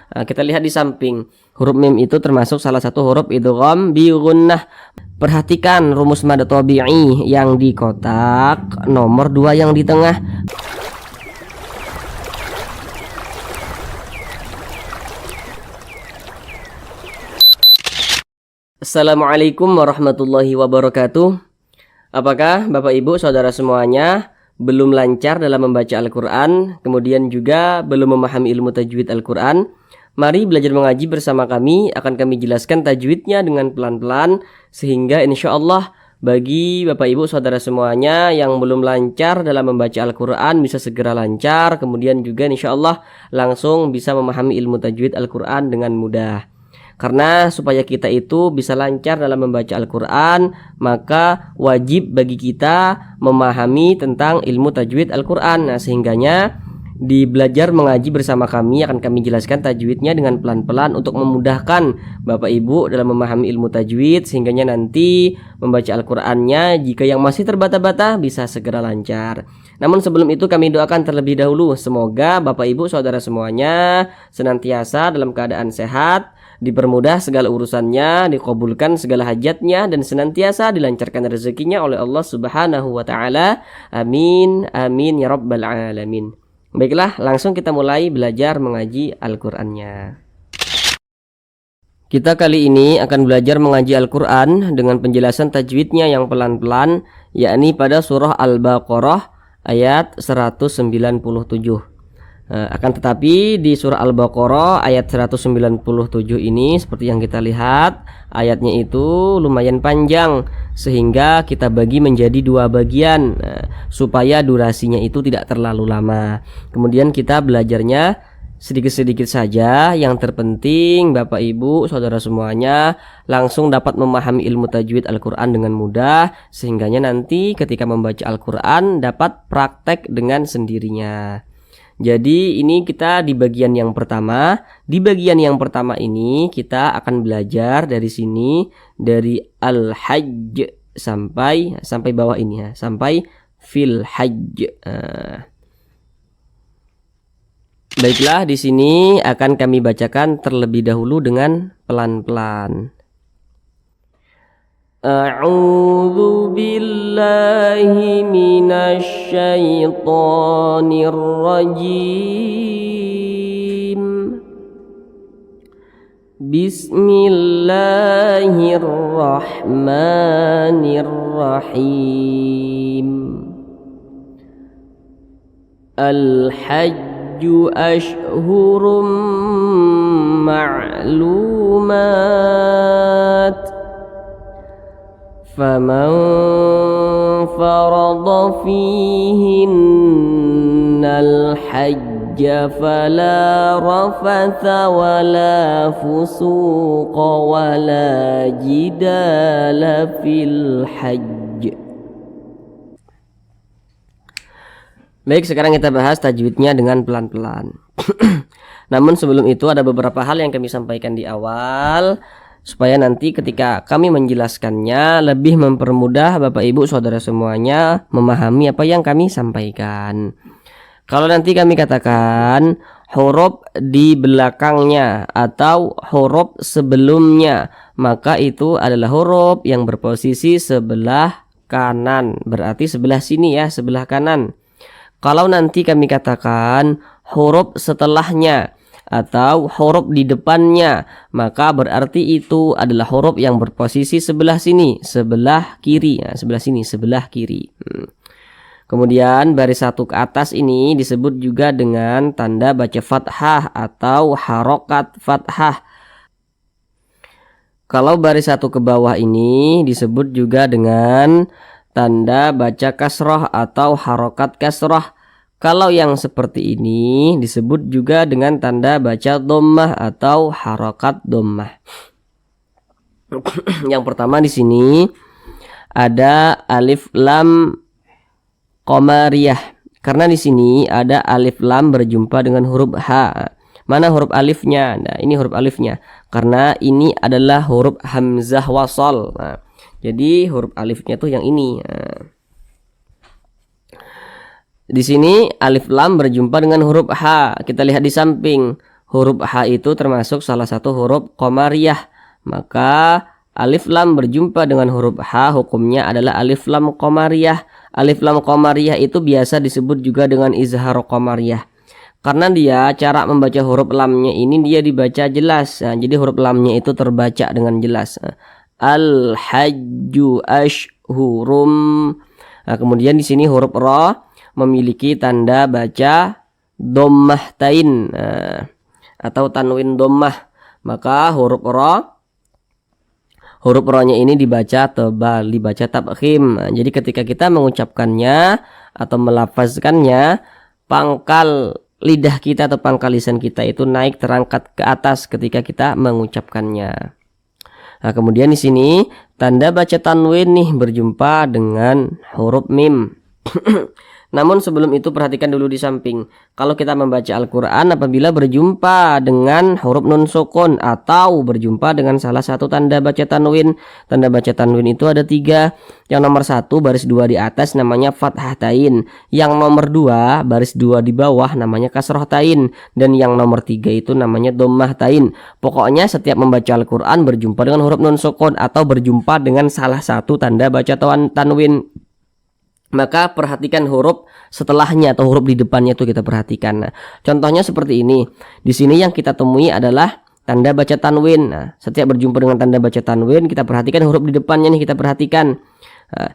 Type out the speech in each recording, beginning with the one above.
Kita lihat di samping. Huruf mim itu termasuk salah satu huruf idgham bi gunnah. Perhatikan rumus mad tabi'i yang di kotak, nomor 2 yang di tengah. Assalamualaikum warahmatullahi wabarakatuh. Apakah Bapak Ibu Saudara semuanya belum lancar dalam membaca Al-Quran, kemudian juga belum memahami ilmu tajwid Al-Quran? Mari belajar mengaji bersama kami. Akan kami jelaskan tajwidnya dengan pelan-pelan, sehingga insya Allah bagi Bapak Ibu Saudara semuanya yang belum lancar dalam membaca Al-Quran bisa segera lancar, kemudian juga insya Allah langsung bisa memahami ilmu tajwid Al-Quran dengan mudah. Karena supaya kita itu bisa lancar dalam membaca Al-Quran, maka wajib bagi kita memahami tentang ilmu tajwid Al-Quran. Nah, sehingganya di belajar mengaji bersama kami akan kami jelaskan tajwidnya dengan pelan-pelan untuk memudahkan Bapak Ibu dalam memahami ilmu tajwid, sehingganya nanti membaca Al-Qurannya jika yang masih terbata-bata bisa segera lancar. Namun sebelum itu kami doakan terlebih dahulu, semoga Bapak Ibu Saudara semuanya senantiasa dalam keadaan sehat, dipermudah segala urusannya, dikabulkan segala hajatnya, dan senantiasa dilancarkan rezekinya oleh Allah Subhanahu wa Ta'ala. Amin, amin ya Rabbal Alamin. Baiklah, langsung kita mulai belajar mengaji Al-Qur'annya. Kita kali ini akan belajar mengaji Al-Qur'an dengan penjelasan tajwidnya yang pelan-pelan, yakni pada surah Al-Baqarah ayat 197. Akan tetapi di surah Al-Baqarah ayat 197 ini seperti yang kita lihat, ayatnya itu lumayan panjang, sehingga kita bagi menjadi 2 bagian supaya durasinya itu tidak terlalu lama. Kemudian kita belajarnya sedikit-sedikit saja. Yang terpenting Bapak Ibu Saudara semuanya langsung dapat memahami ilmu tajwid Al-Quran dengan mudah, sehingganya nanti ketika membaca Al-Quran dapat praktek dengan sendirinya. Jadi ini kita di bagian yang pertama. Di bagian yang pertama ini kita akan belajar dari sini, dari Al-Hajj sampai bawah ini ya, sampai fil Hajj. Baiklah, di sini akan kami bacakan terlebih dahulu dengan pelan-pelan. A'udzu billahi minasy syaithanir rajim. Bismillahirrahmanirrahim. Al-Hajju ashhurum ma'lumat. فَمَنْ فَرَضَ فِيهِنَّ الْحَجَّ فَلَا رَفَثَ وَلَا فُسُوقَ وَلَا جِدَالَ فِي الْحَجِّ. Baik, sekarang kita bahas tajwidnya dengan pelan-pelan. Namun sebelum itu ada beberapa hal yang kami sampaikan di awal, supaya nanti ketika kami menjelaskannya lebih mempermudah Bapak Ibu Saudara semuanya memahami apa yang kami sampaikan. Kalau nanti kami katakan huruf di belakangnya atau huruf sebelumnya, maka itu adalah huruf yang berposisi sebelah kanan, berarti sebelah sini ya, sebelah kanan. Kalau nanti kami katakan huruf setelahnya atau huruf di depannya, maka berarti itu adalah huruf yang berposisi sebelah sini, sebelah kiri ya, sebelah sini, sebelah kiri. Kemudian baris satu ke atas ini disebut juga dengan tanda baca fathah atau harokat fathah. Kalau baris satu ke bawah ini disebut juga dengan tanda baca kasroh atau harokat kasroh. Kalau yang seperti ini disebut juga dengan tanda baca dhammah atau harokat dhammah. Yang pertama di sini ada alif lam qamariyah. Karena di sini ada alif lam berjumpa dengan huruf H. Mana huruf alifnya? Nah, ini huruf alifnya. Karena ini adalah huruf hamzah wasal. Nah, jadi huruf alifnya tuh yang ini. Nah, di sini alif lam berjumpa dengan huruf H. Kita lihat di samping. huruf H itu termasuk salah satu huruf qamariyah. Maka alif lam berjumpa dengan huruf H, hukumnya adalah alif lam qamariyah. Alif lam qamariyah itu biasa disebut juga dengan izhar qamariyah. Karena dia cara membaca huruf lamnya ini dia dibaca jelas. Nah, jadi huruf lamnya itu terbaca dengan jelas. Al-hajju ashhurum. Nah, kemudian di sini huruf ra memiliki tanda baca dhammahtain atau tanwin dhammah. Maka huruf ra-nya ini dibaca tebal, dibaca tabkhim. Nah, jadi ketika kita mengucapkannya atau melafazkannya, pangkal lidah kita atau pangkal lisan kita itu naik terangkat ke atas ketika kita mengucapkannya. Nah, kemudian di sini tanda baca tanwin nih berjumpa dengan huruf mim. Namun sebelum itu perhatikan dulu di samping. Kalau kita membaca Al-Quran apabila berjumpa dengan huruf nun sukun atau berjumpa dengan salah satu tanda baca tanwin. Tanda baca tanwin itu ada 3. Yang nomor 1 baris 2 di atas namanya fathahtain. Yang nomor 2 baris 2 di bawah namanya kasrohtain. Dan yang nomor 3 itu namanya dhammahtain. Pokoknya setiap membaca Al-Quran berjumpa dengan huruf nun sukun atau berjumpa dengan salah satu tanda baca tanwin, maka perhatikan huruf setelahnya atau huruf di depannya itu kita perhatikan. Nah, contohnya seperti ini. Di sini yang kita temui adalah tanda baca tanwin. Nah, setiap berjumpa dengan tanda baca tanwin kita perhatikan huruf di depannya nih kita perhatikan. Nah,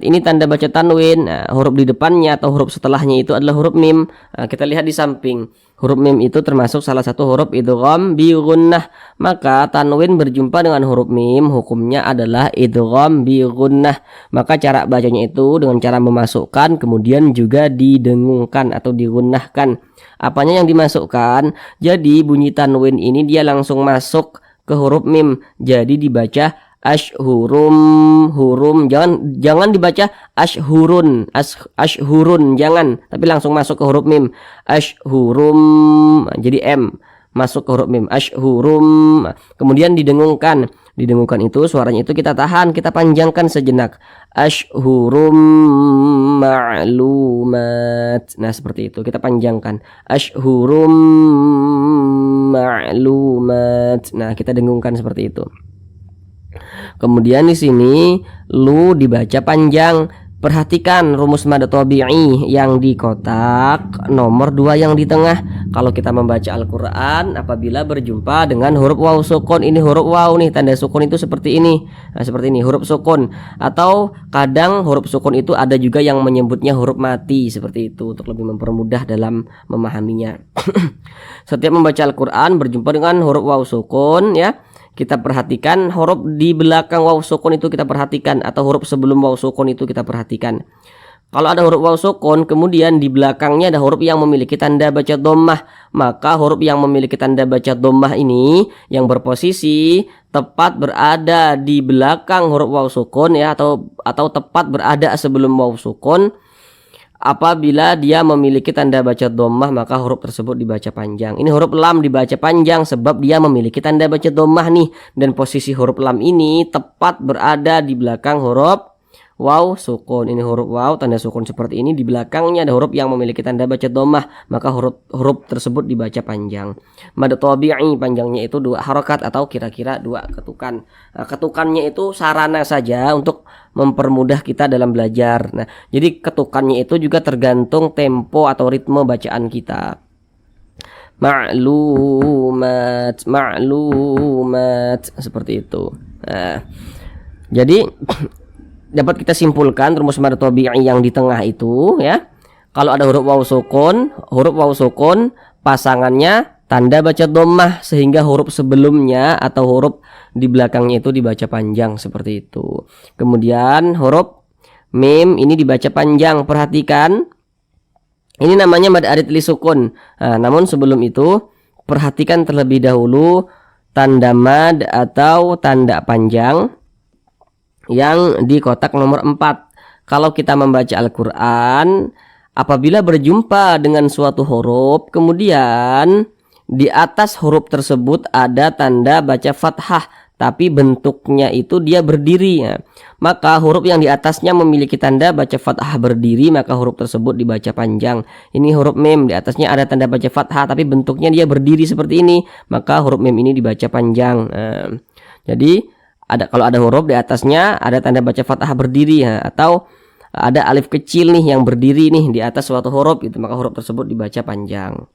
ini tanda baca tanwin. Nah, huruf di depannya atau huruf setelahnya itu adalah huruf mim. Nah, kita lihat di samping. Huruf mim itu termasuk salah satu huruf idgham bi gunnah. Maka tanwin berjumpa dengan huruf mim hukumnya adalah idgham bi gunnah. Maka cara bacanya itu dengan cara memasukkan kemudian juga didengungkan atau digunnahkan. Apanya yang dimasukkan? Jadi bunyi tanwin ini dia langsung masuk ke huruf mim. Jadi dibaca ashhurum, hurum, jangan dibaca ashhurun, ashhurun, jangan, tapi langsung masuk ke huruf mim. Ashhurum, jadi M masuk ke huruf mim, ashhurum. Kemudian didengungkan itu suaranya itu kita tahan, kita panjangkan sejenak. Ashhurum ma'lumat. Nah, seperti itu kita panjangkan. Ashhurum ma'lumat. Nah, kita dengungkan seperti itu. Kemudian di sini lu dibaca panjang. Perhatikan rumus mad tabi'i yang di kotak nomor 2 yang di tengah. Kalau kita membaca Al-Quran apabila berjumpa dengan huruf waw sukun, ini huruf waw nih, tanda sukun itu seperti ini. Nah, seperti ini huruf sukun. Atau kadang huruf sukun itu ada juga yang menyebutnya huruf mati, seperti itu untuk lebih mempermudah dalam memahaminya. Setiap membaca Al-Quran berjumpa dengan huruf waw sukun, ya, kita perhatikan huruf di belakang waw sukun itu kita perhatikan, atau huruf sebelum waw sukun itu kita perhatikan. Kalau ada huruf waw sukun kemudian di belakangnya ada huruf yang memiliki tanda baca dhammah, maka huruf yang memiliki tanda baca dhammah ini yang berposisi tepat berada di belakang huruf waw sukun, ya, atau tepat berada sebelum waw sukun. Apabila dia memiliki tanda baca dhammah maka huruf tersebut dibaca panjang. Ini huruf lam dibaca panjang sebab dia memiliki tanda baca dhammah nih, dan posisi huruf lam ini tepat berada di belakang huruf waw sukun. Ini huruf waw tanda sukun seperti ini, di belakangnya ada huruf yang memiliki tanda baca dhammah, maka huruf tersebut dibaca panjang. Mad tabi'i panjangnya itu 2 harokat atau kira-kira 2 ketukan. Nah, ketukannya itu sarana saja untuk mempermudah kita dalam belajar. Nah, jadi ketukannya itu juga tergantung tempo atau ritme bacaan kita. Ma'lumat, ma'lumat, seperti itu. Nah, jadi dapat kita simpulkan rumus mad tabi'i yang di tengah itu, ya. Kalau ada huruf waw sukun pasangannya tanda baca dhammah sehingga huruf sebelumnya atau huruf di belakangnya itu dibaca panjang seperti itu. Kemudian huruf mim ini dibaca panjang. Perhatikan, ini namanya mad arid li sukun. Nah, namun sebelum itu perhatikan terlebih dahulu tanda mad atau tanda panjang yang di kotak nomor 4. Kalau kita membaca Al-Quran apabila berjumpa dengan suatu huruf kemudian di atas huruf tersebut ada tanda baca fathah. tapi bentuknya itu dia berdiri ya. Maka huruf yang di atasnya memiliki tanda baca fathah berdiri, maka huruf tersebut dibaca panjang. Ini huruf mim, di atasnya ada tanda baca fathah tapi bentuknya dia berdiri seperti ini, maka huruf mim ini dibaca panjang. Jadi kalau ada huruf di atasnya ada tanda baca fathah berdiri ya, atau ada alif kecil nih yang berdiri nih di atas suatu huruf itu, maka huruf tersebut dibaca panjang.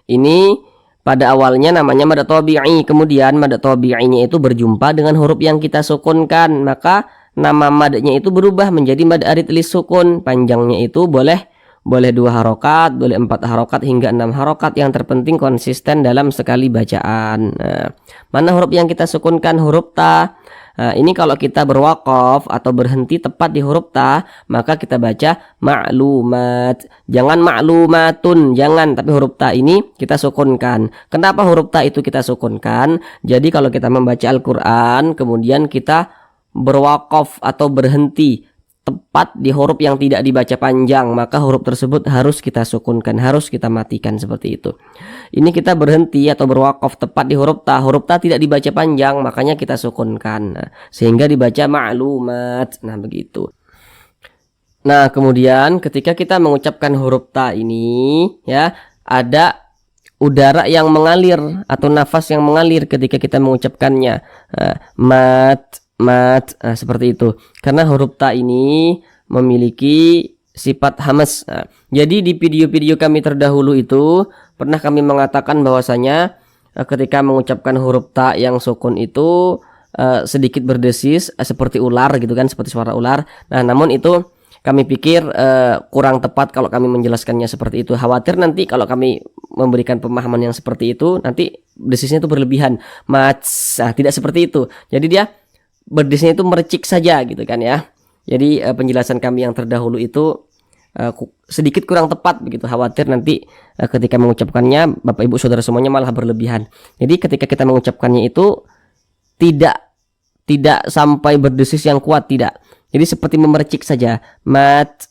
Ini pada awalnya namanya mad tabi'i, kemudian mad tabi'inya itu berjumpa dengan huruf yang kita sukunkan, maka nama madnya itu berubah menjadi mad arid lis sukun. Panjangnya itu boleh 2 harokat, boleh 4 harokat hingga 6 harokat, yang terpenting konsisten dalam sekali bacaan. Nah, mana huruf yang kita sukunkan? Huruf ta. Nah, ini kalau kita berwaqaf atau berhenti tepat di huruf ta, maka kita baca ma'lumat. Jangan ma'lumatun, jangan, tapi huruf ta ini kita sukunkan. Kenapa huruf ta itu kita sukunkan? Jadi kalau kita membaca Al-Qur'an kemudian kita berwaqaf atau berhenti tepat di huruf yang tidak dibaca panjang, maka huruf tersebut harus kita sukunkan, harus kita matikan seperti itu. Ini kita berhenti atau berwakaf tepat di huruf ta tidak dibaca panjang, makanya kita sukunkan, sehingga dibaca ma'lumat. Nah begitu. Nah kemudian ketika kita mengucapkan huruf ta ini ya, ada udara yang mengalir atau nafas yang mengalir ketika kita mengucapkannya. Mat, seperti itu. Karena huruf ta ini memiliki sifat hamas. Jadi di video-video kami terdahulu itu pernah kami mengatakan bahwasanya ketika mengucapkan huruf ta yang sukun itu sedikit berdesis seperti ular gitu kan, seperti suara ular. Nah, namun itu kami pikir kurang tepat kalau kami menjelaskannya seperti itu. Khawatir nanti kalau kami memberikan pemahaman yang seperti itu nanti desisnya itu berlebihan. Tidak seperti itu. Jadi dia berdesisnya itu mercik saja gitu kan ya. Jadi penjelasan kami yang terdahulu itu sedikit kurang tepat begitu. Khawatir nanti ketika mengucapkannya Bapak Ibu Saudara semuanya malah berlebihan. Jadi ketika kita mengucapkannya itu tidak sampai berdesis yang kuat, tidak. Jadi seperti memercik saja. Mat,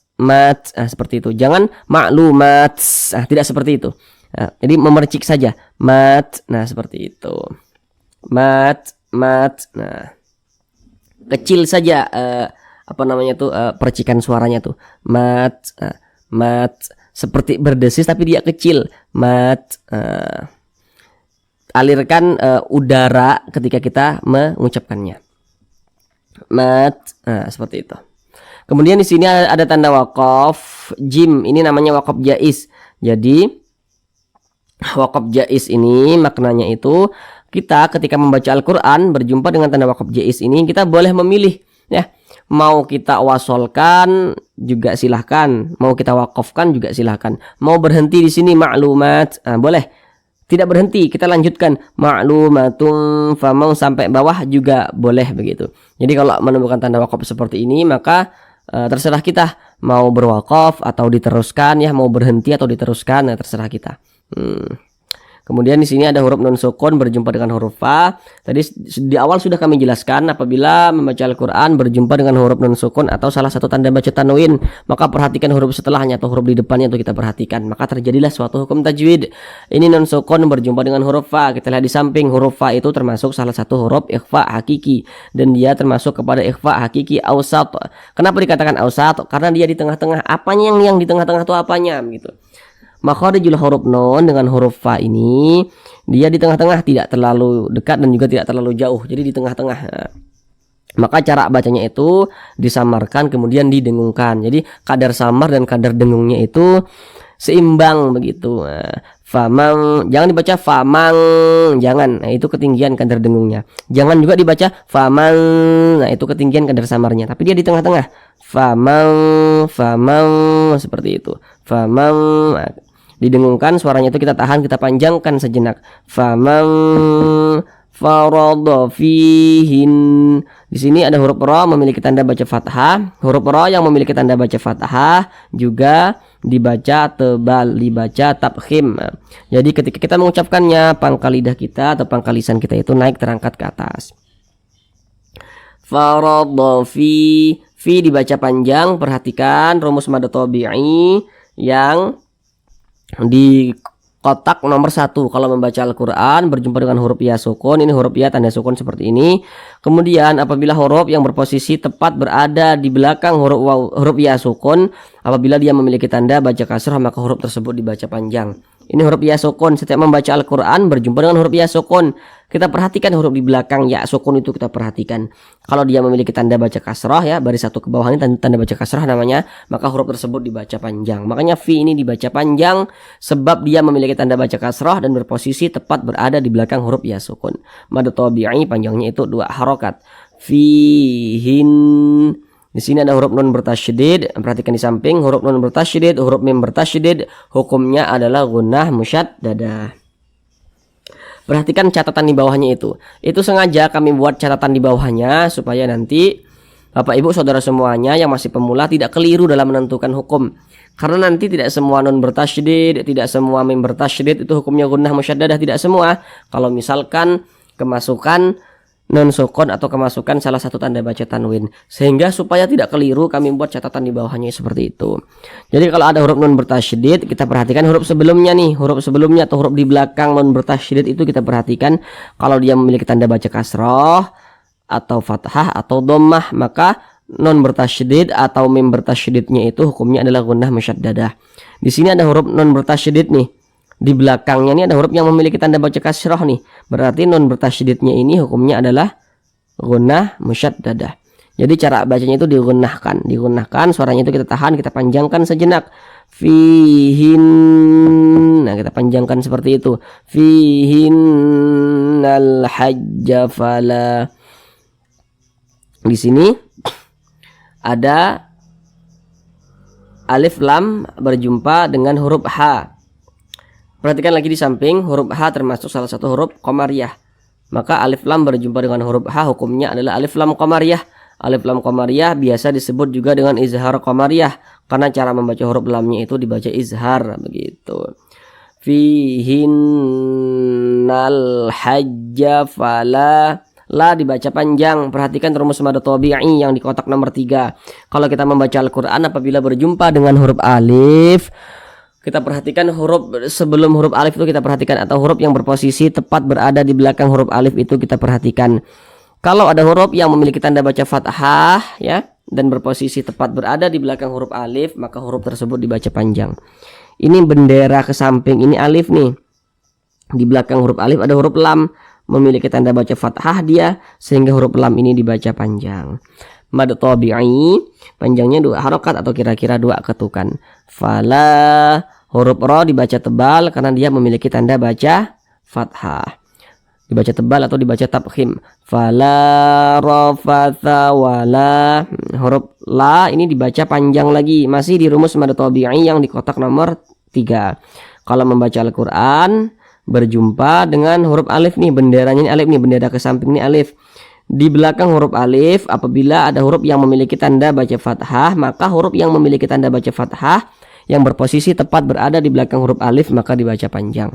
seperti itu. Jangan maklumat. Tidak seperti itu. Jadi memercik saja. Mat. Nah, seperti itu. Mat. Nah, kecil saja percikan suaranya tuh. Mat. Seperti berdesis tapi dia kecil. Mat. Alirkan udara ketika kita mengucapkannya. Mat. Seperti itu. Kemudian di sini ada tanda waqaf jim. Ini namanya waqaf jaiz. Jadi waqaf jaiz ini maknanya itu kita ketika membaca Al-Quran berjumpa dengan tanda waqaf jaiz ini, kita boleh memilih ya, mau kita wasolkan juga silahkan, mau kita wakafkan juga silahkan, mau berhenti di sini maklumat boleh, tidak berhenti kita lanjutkan maklumatun famau sampai bawah juga boleh begitu. Jadi kalau menemukan tanda waqaf seperti ini maka terserah kita mau berwaqaf atau diteruskan ya, mau berhenti atau diteruskan, terserah kita. Kemudian di sini ada huruf nun sukun berjumpa dengan huruf fa. Tadi di awal sudah kami jelaskan apabila membaca Al-Qur'an berjumpa dengan huruf nun sukun atau salah satu tanda baca tanwin, maka perhatikan huruf setelahnya atau huruf di depannya untuk kita perhatikan. Maka terjadilah suatu hukum tajwid. Ini nun sukun berjumpa dengan huruf fa. Kita lihat di samping, huruf fa itu termasuk salah satu huruf ikhfa hakiki dan dia termasuk kepada ikhfa hakiki ausat. Kenapa dikatakan ausat? Karena dia di tengah-tengah. Apanya yang di tengah-tengah itu apanya gitu. Makharijul huruf nun dengan huruf fa ini dia di tengah-tengah, tidak terlalu dekat dan juga tidak terlalu jauh, jadi di tengah-tengah. Maka cara bacanya itu disamarkan kemudian didengungkan. Jadi kadar samar dan kadar dengungnya itu seimbang begitu. Famang jangan dibaca famang, jangan. Nah, itu ketinggian kadar dengungnya. Jangan juga dibaca famang. Nah, itu ketinggian kadar samarnya. Tapi dia di tengah-tengah. Famang seperti itu. Famang didengungkan, suaranya itu kita tahan, kita panjangkan sejenak. Famang faradha fihin. Di sini ada huruf ra memiliki tanda baca fathah. Huruf ra yang memiliki tanda baca fathah juga dibaca tebal, dibaca tabkhim. Jadi ketika kita mengucapkannya, pangkal lidah kita atau pangkal lisan kita itu naik terangkat ke atas. Faradha fi dibaca panjang. Perhatikan rumus mad tabi'i yang kotak nomor 1. Kalau membaca Al-Quran berjumpa dengan huruf ya sukun, ini huruf ya tanda sukun seperti ini. Kemudian apabila huruf yang berposisi tepat berada di belakang huruf ya sukun, apabila dia memiliki tanda baca kasrah, maka huruf tersebut dibaca panjang. Ini huruf ya sukun. Setiap membaca Al-Quran berjumpa dengan huruf ya sukun, kita perhatikan huruf di belakang ya sukun itu kita perhatikan. Kalau dia memiliki tanda baca kasrah, ya baris 1 ke bawah ini tanda baca kasrah namanya, maka huruf tersebut dibaca panjang. Makanya fi ini dibaca panjang sebab dia memiliki tanda baca kasrah dan berposisi tepat berada di belakang huruf ya sukun. Mad tabi'i panjangnya itu 2 harokat. Fihin. Di sini ada huruf nun bertasydid. Perhatikan di samping huruf nun bertasydid, huruf mim bertasydid, hukumnya adalah gunnah musyaddadah. Perhatikan catatan di bawahnya itu. Itu sengaja kami buat catatan di bawahnya supaya nanti Bapak Ibu Saudara semuanya yang masih pemula tidak keliru dalam menentukan hukum. Karena nanti tidak semua nun bertasydid, tidak semua mim bertasydid itu hukumnya gunnah musyaddadah, tidak semua. Kalau misalkan kemasukan nun sukun atau kemasukan salah satu tanda baca tanwin, sehingga supaya tidak keliru kami buat catatan di bawahnya seperti itu. Jadi kalau ada huruf nun bertasydid, kita perhatikan huruf sebelumnya nih, huruf sebelumnya atau huruf di belakang nun bertasydid itu kita perhatikan. Kalau dia memiliki tanda baca kasroh atau fathah atau dhammah, maka nun bertasydid atau mim bertasydidnya itu hukumnya adalah gunnah musyaddadah. Di sini ada huruf nun bertasydid nih. Di belakangnya ini ada huruf yang memiliki tanda baca kasroh nih. Berarti nun bertasydidnya ini hukumnya adalah gunnah musyaddadah. Jadi cara bacanya itu digunnahkan. Digunnahkan, suaranya itu kita tahan, kita panjangkan sejenak. Fihin. Nah, kita panjangkan seperti itu. Fihinnal hajja fala. Di sini ada alif lam berjumpa dengan huruf H. Perhatikan lagi di samping, huruf H termasuk salah satu huruf qamariyah. Maka alif lam berjumpa dengan huruf H hukumnya adalah alif lam qamariyah. Alif lam qamariyah biasa disebut juga dengan izhar qamariyah karena cara membaca huruf lamnya itu dibaca izhar begitu. Fihinnal hajja fala. La dibaca panjang. Perhatikan rumus mad tabi'i yang di kotak nomor 3. Kalau kita membaca Al-Quran apabila berjumpa dengan huruf alif, kita perhatikan huruf sebelum huruf alif itu kita perhatikan, atau huruf yang berposisi tepat berada di belakang huruf alif itu kita perhatikan. Kalau ada huruf yang memiliki tanda baca fathah ya dan berposisi tepat berada di belakang huruf alif, maka huruf tersebut dibaca panjang. Ini bendera ke samping ini alif nih. Di belakang huruf alif ada huruf lam memiliki tanda baca fathah dia, sehingga huruf lam ini dibaca panjang. Mad tabi'i panjangnya 2 harokat atau kira-kira 2 ketukan. Fala, huruf ro dibaca tebal karena dia memiliki tanda baca fathah. Dibaca tebal atau dibaca tabkhim. Fala rafatha wala. Huruf la ini dibaca panjang lagi, masih di rumus mad tabi'i yang di kotak nomor 3. Kalau membaca Al-Quran berjumpa dengan huruf alif nih, benderanya ini alif nih, bendera ke samping ini alif. Di belakang huruf alif apabila ada huruf yang memiliki tanda baca fathah, maka huruf yang memiliki tanda baca fathah yang berposisi tepat berada di belakang huruf alif maka dibaca panjang.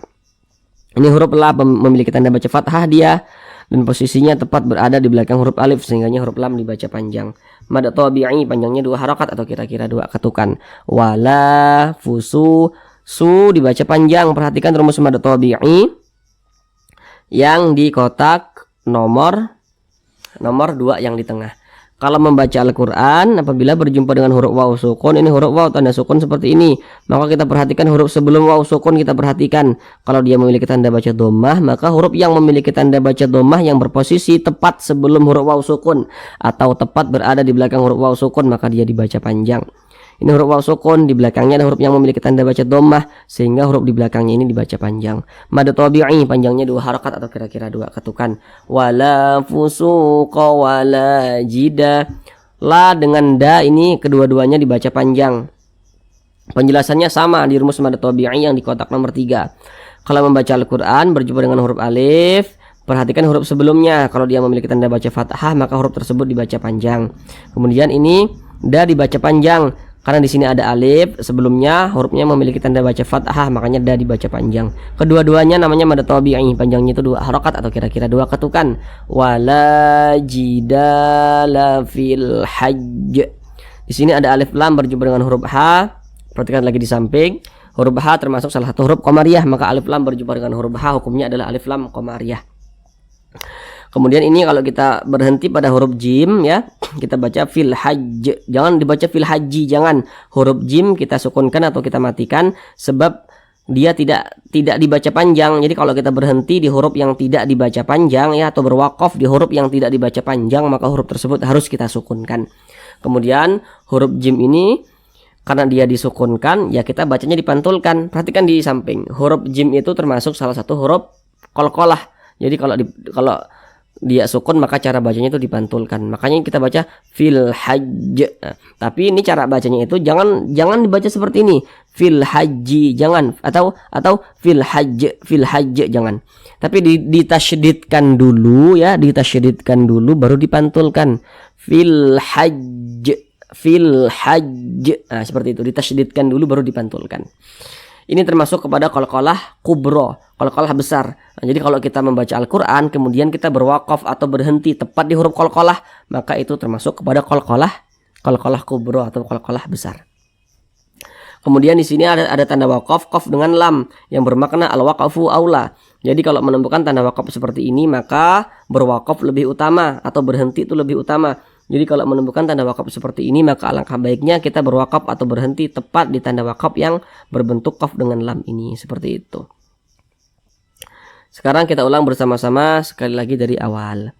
Ini huruf la memiliki tanda baca fathah dia dan posisinya tepat berada di belakang huruf alif, sehingga huruf lam dibaca panjang. Mad tabi'i panjangnya 2 harokat atau kira-kira 2 ketukan. Wala fusu, su dibaca panjang. Perhatikan rumus mad tabi'i yang di kotak nomor 2 yang di tengah. Kalau membaca Al-Quran apabila berjumpa dengan huruf waw sukun, ini huruf waw tanda sukun seperti ini, maka kita perhatikan huruf sebelum waw sukun, kita perhatikan kalau dia memiliki tanda baca dhammah, maka huruf yang memiliki tanda baca dhammah yang berposisi tepat sebelum huruf waw sukun atau tepat berada di belakang huruf waw sukun, maka dia dibaca panjang. Ini huruf waw sukun, di belakangnya ada huruf yang memiliki tanda baca dhammah, sehingga huruf di belakangnya ini dibaca panjang. Mad tabi'i panjangnya 2 harokat atau kira-kira 2 ketukan. Wala fusuqa wala jida. La dengan da ini kedua-duanya dibaca panjang. Penjelasannya sama di rumus mad tabi'i yang di kotak nomor 3. Kalau membaca Al-Quran berjumpa dengan huruf alif, perhatikan huruf sebelumnya. Kalau dia memiliki tanda baca fathah, maka huruf tersebut dibaca panjang. Kemudian ini da dibaca panjang karena di sini ada alif, sebelumnya hurufnya memiliki tanda baca fathah, makanya da dibaca panjang. Kedua-duanya namanya mad tabi'i, panjangnya itu 2 harokat atau kira-kira 2 ketukan. Wala jidala fil hajj. Di sini ada alif lam berjumpa dengan huruf H. Perhatikan lagi di samping. Huruf H termasuk salah satu huruf qamariyah, maka alif lam berjumpa dengan huruf H hukumnya adalah alif lam qamariyah. Kemudian ini kalau kita berhenti pada huruf jim ya, kita baca fil hajj. Jangan dibaca fil haji, jangan. Huruf jim kita sukunkan atau kita matikan sebab dia tidak dibaca panjang. Jadi kalau kita berhenti di huruf yang tidak dibaca panjang ya, atau berwakaf di huruf yang tidak dibaca panjang, maka huruf tersebut harus kita sukunkan. Kemudian huruf jim ini karena dia disukunkan, ya kita bacanya dipantulkan. Perhatikan di samping. Huruf jim itu termasuk salah satu huruf qalqalah. Jadi kalau dia sukun maka cara bacanya itu dipantulkan. Makanya kita baca fil hajj. Nah, tapi ini cara bacanya itu jangan dibaca seperti ini. Fil haji jangan, atau fil hajj jangan. Tapi ditasydidkan dulu ya, ditasydidkan dulu baru dipantulkan. Fil hajj. Nah, seperti itu, ditasydidkan dulu baru dipantulkan. Ini termasuk kepada qalqalah kubro, qalqalah besar. Nah, jadi kalau kita membaca Al-Qur'an kemudian kita berwakaf atau berhenti tepat di huruf qalqalah, maka itu termasuk kepada qalqalah kubro atau qalqalah besar. Kemudian di sini ada tanda wakaf, qaf dengan lam yang bermakna al-waqafu aula. Jadi kalau menemukan tanda wakaf seperti ini maka berwakaf lebih utama atau berhenti itu lebih utama. Jadi kalau menemukan tanda wakaf seperti ini maka alangkah baiknya kita berwakaf atau berhenti tepat di tanda wakaf yang berbentuk qaf dengan lam ini, seperti itu. Sekarang kita ulang bersama-sama sekali lagi dari awal.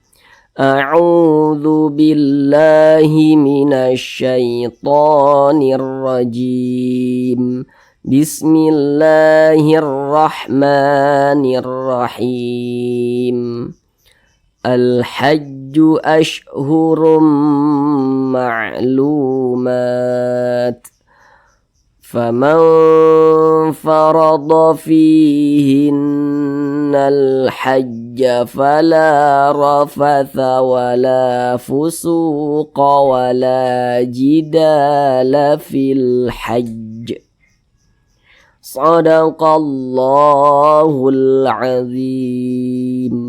A'udzu billahi minasyaitonir rajim. Bismillahirrahmanirrahim. Al-hajju ashhurum ma'lumat. Faman farada fihinna al-hajja fala rafatha wala fusuqa wala jidala fil hajj. Sadaqallahul azim.